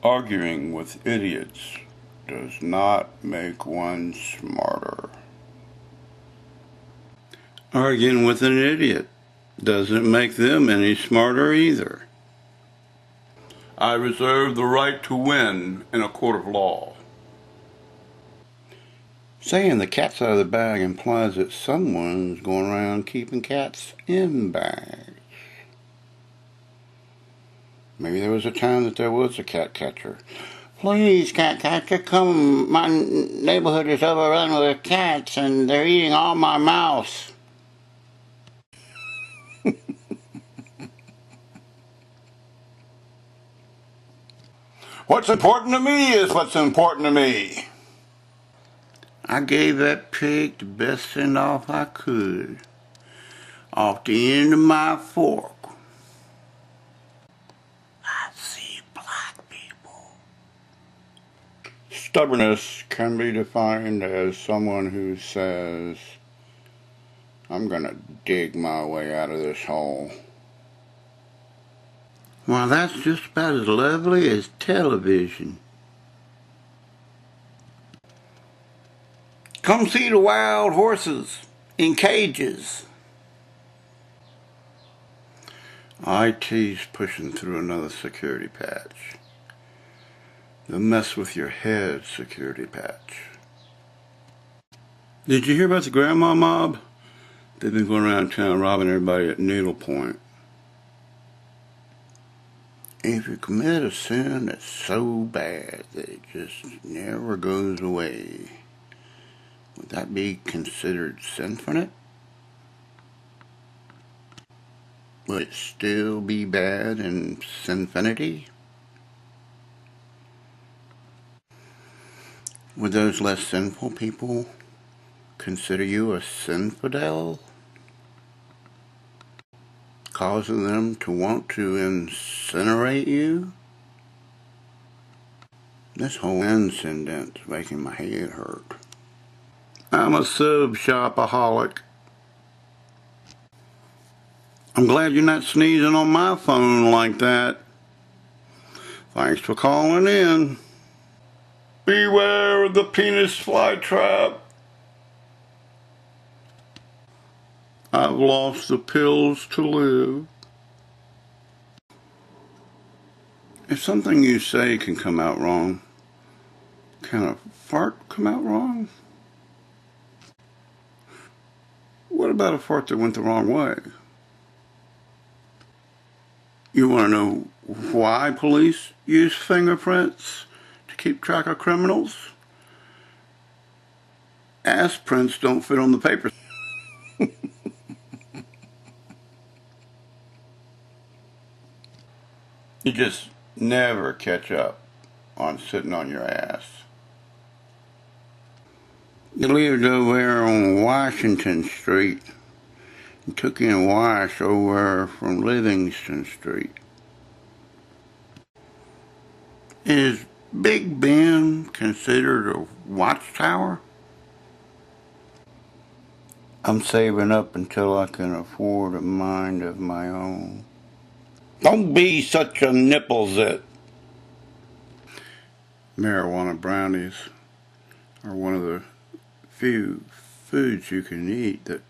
Arguing with idiots does not make one smarter. Arguing with an idiot doesn't make them any smarter either. I reserve the right to win in a court of law. Saying the cat's out of the bag implies that someone's going around keeping cats in bags. Maybe there was a time that there was a cat catcher. Please, cat catcher, come. My neighborhood is overrun with cats and they're eating all my mouse. What's important to me is what's important to me. I gave that pig the best send-off I could. Off the end of my fork. I see black people. Stubbornness can be defined as someone who says, I'm gonna dig my way out of this hole. Well, that's just about as lovely as television. Come see the wild horses in cages. IT's pushing through another security patch. The mess with your head security patch. Did you hear about the grandma mob? They've been going around town robbing everybody at needlepoint. If you commit a sin that's so bad that it just never goes away, would that be considered sinful? Would it still be bad in sinfinity? Would those less sinful people consider you a sinfidel? Causing them to want to incinerate you? This whole incident's making my head hurt. I'm a sub-shopaholic. I'm glad you're not sneezing on my phone like that. Thanks for calling in. Beware of the penis flytrap. I've lost the pills to live. If something you say can come out wrong, can a fart come out wrong? What about a fart that went the wrong way? You want to know why police use fingerprints to keep track of criminals? Ass prints don't fit on the paper. You just never catch up on sitting on your ass. You lived over there on Washington Street and took in wash over from Livingston Street. Is Big Ben considered a watchtower? I'm saving up until I can afford a mind of my own. Don't be such a nipple-zit. Marijuana brownies are one of the few foods you can eat that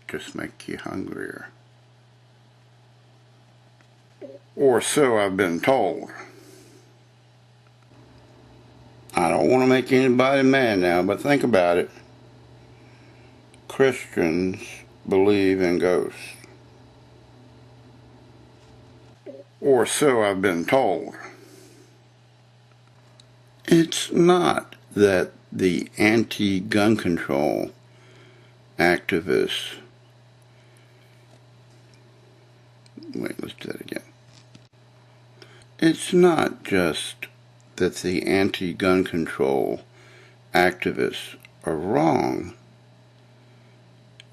just make you hungrier. Or so I've been told. I don't want to make anybody mad now, but think about it. Christians believe in ghosts. Or so I've been told. It's not that the anti-gun control activists... Wait, let's do that again. It's not just that the anti-gun control activists are wrong.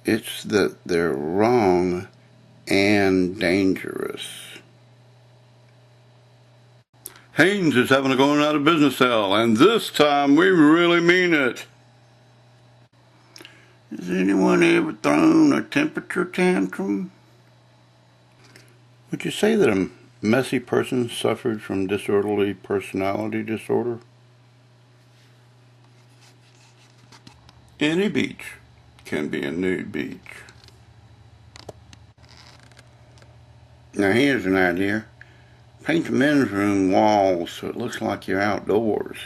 It's that they're wrong and dangerous. Haynes is having a going out of business sale, and this time we really mean it. Has anyone ever thrown a temperature tantrum? Would you say that I'm messy person suffered from disorderly personality disorder? Any beach can be a nude beach. Now here's an idea. Paint the men's room walls so it looks like you're outdoors.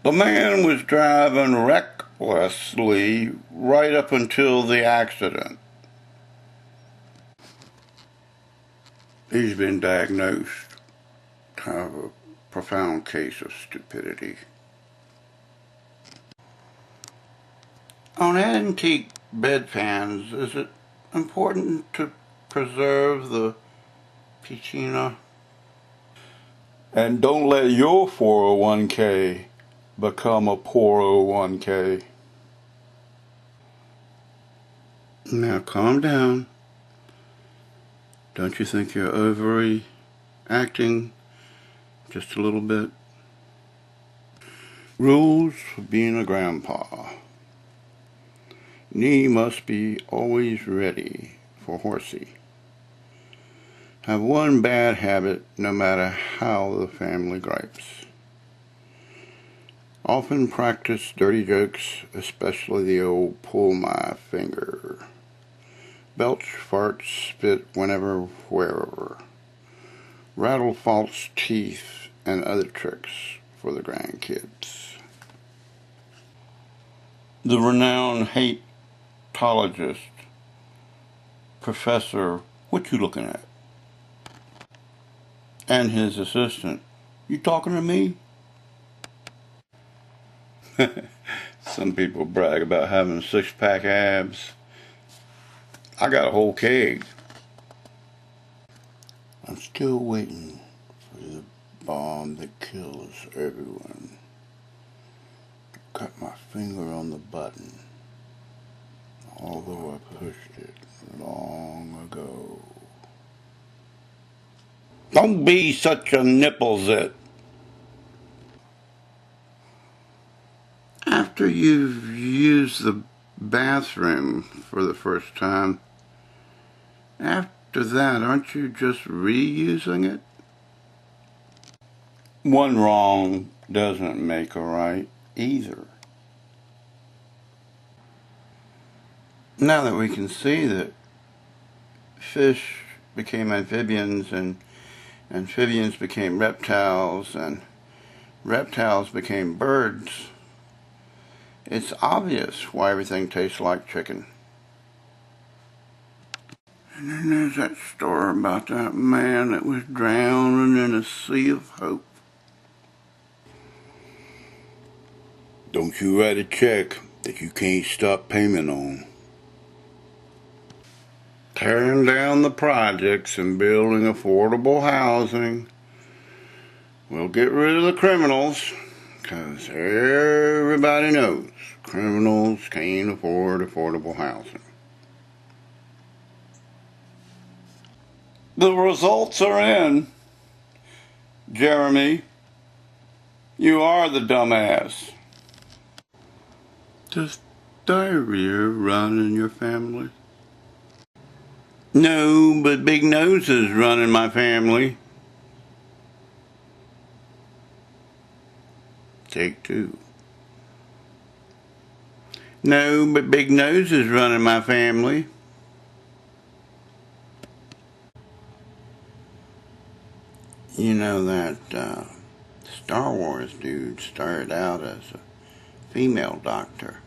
The man was driving recklessly right up until the accident. He's been diagnosed to have a profound case of stupidity. On antique bedpans, is it important to preserve the patina? And don't let your 401k become a poor 01k. Now calm down. Don't you think you're overreacting just a little bit? Rules for being a grandpa. Knee must be always ready for horsey. Have one bad habit no matter how the family gripes. Often practice dirty jokes, especially the old pull my finger. Belch, fart, spit whenever, wherever. Rattle false teeth and other tricks for the grandkids. The renowned hatologist, Professor, what you looking at? And his assistant, you talking to me? Some people brag about having six-pack abs. I got a whole keg. I'm still waiting for the bomb that kills everyone. Cut my finger on the button, although I pushed it long ago. Don't be such a nipple-zit. After you've used the bathroom for the first time, after that, aren't you just reusing it? One wrong doesn't make a right either. Now that we can see that fish became amphibians and amphibians became reptiles and reptiles became birds, it's obvious why everything tastes like chicken. And then there's that story about that man that was drowning in a sea of hope. Don't you write a check that you can't stop payment on. Tearing down the projects and building affordable housing will get rid of the criminals, because everybody knows criminals can't afford affordable housing. The results are in. Jeremy, you are the dumbass. Does diarrhea run in your family? No, but big noses run in my family. Take two. No, but big noses run in my family. You know that Star Wars dude started out as a female doctor.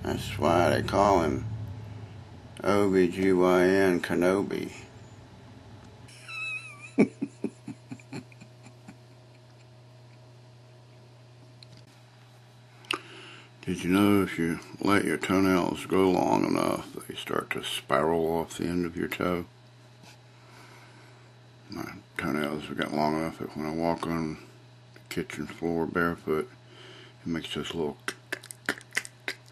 That's why they call him OBGYN Kenobi. Did you know if you let your toenails grow long enough, they start to spiral off the end of your toe? My toenails have got long enough that when I walk on the kitchen floor barefoot, it makes this little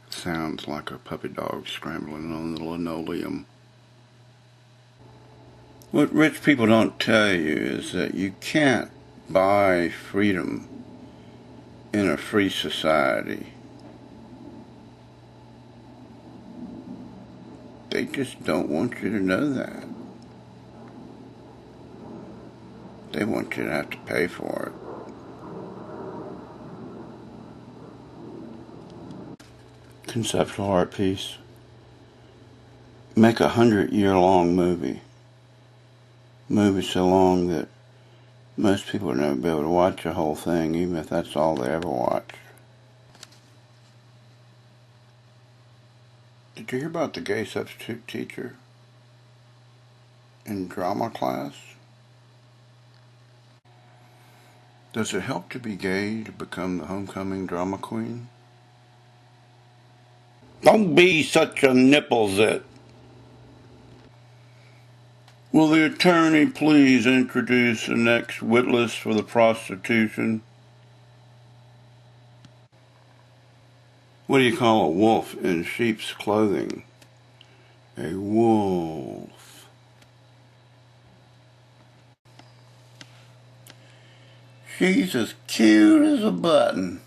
sounds like a puppy dog scrambling on the linoleum. What rich people don't tell you is that you can't buy freedom in a free society. They just don't want you to know that. They want you to have to pay for it. Conceptual art piece. Make a 100-year-long movie. Movie so long that most people would never be able to watch the whole thing, even if that's all they ever watch. Did you hear about the gay substitute teacher in drama class? Does it help to be gay to become the homecoming drama queen? Don't be such a nipple-zit. Will the attorney please introduce the next witness for the prostitution? What do you call a wolf in sheep's clothing? A wolf. She's as cute as a button.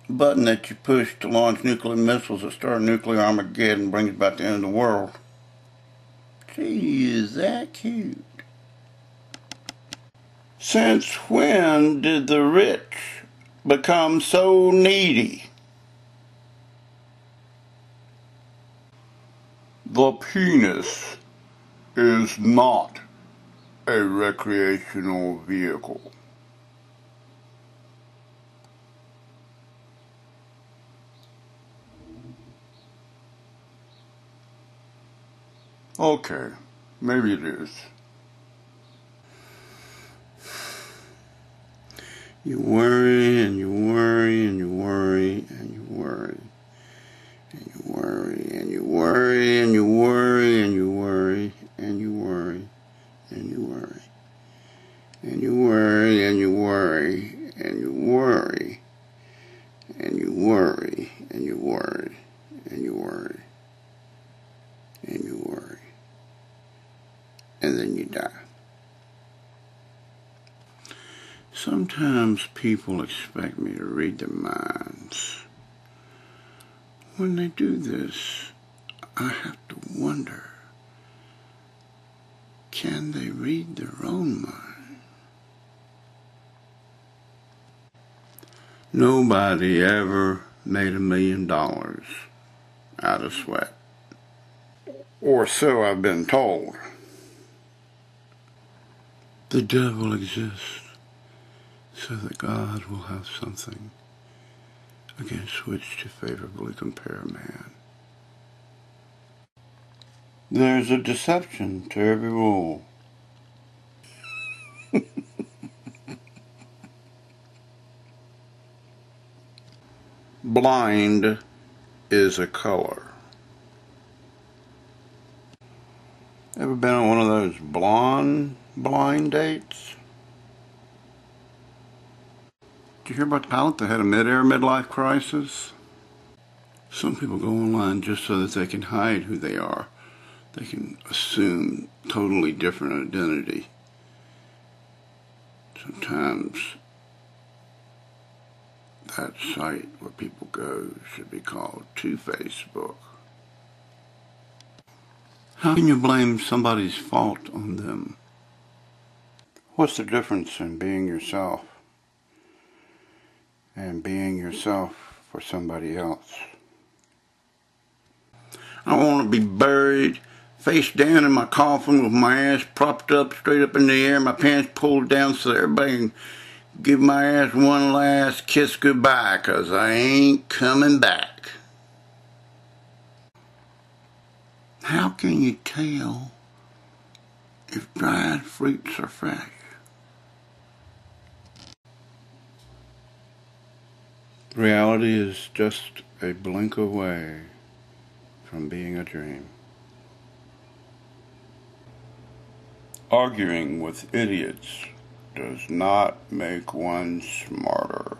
A button that you push to launch nuclear missiles that start nuclear Armageddon and brings about the end of the world. She is that cute. Since when did the rich become so needy? The penis is not a recreational vehicle. Okay, maybe it is. You worry and you worry and you worry and you worry and you worry and you worry and you worry and you worry and you worry and you worry and you worry and you worry and you worry and you worry and you worry and you worry and you worry and then you die. Sometimes people expect me to read their minds. When they do this, I have to wonder, can they read their own mind? Nobody ever made $1 million out of sweat. Or so I've been told. The devil exists so that God will have something against which to favorably compare man. There's a deception to every rule. Blind is a color. Ever been on one of those blind dates? Did you hear about the pilot that had a midlife crisis? Some people go online just so that they can hide who they are. They can assume totally different identity. Sometimes that site where people go should be called Facebook. How can you blame somebody's fault on them? What's the difference in being yourself and being yourself for somebody else? I want to be buried face down in my coffin with my ass propped up straight up in the air, my pants pulled down so that everybody can give my ass one last kiss goodbye, 'cause I ain't coming back. How can you tell if dried fruits are fresh? Reality is just a blink away from being a dream. Arguing with idiots does not make one smarter.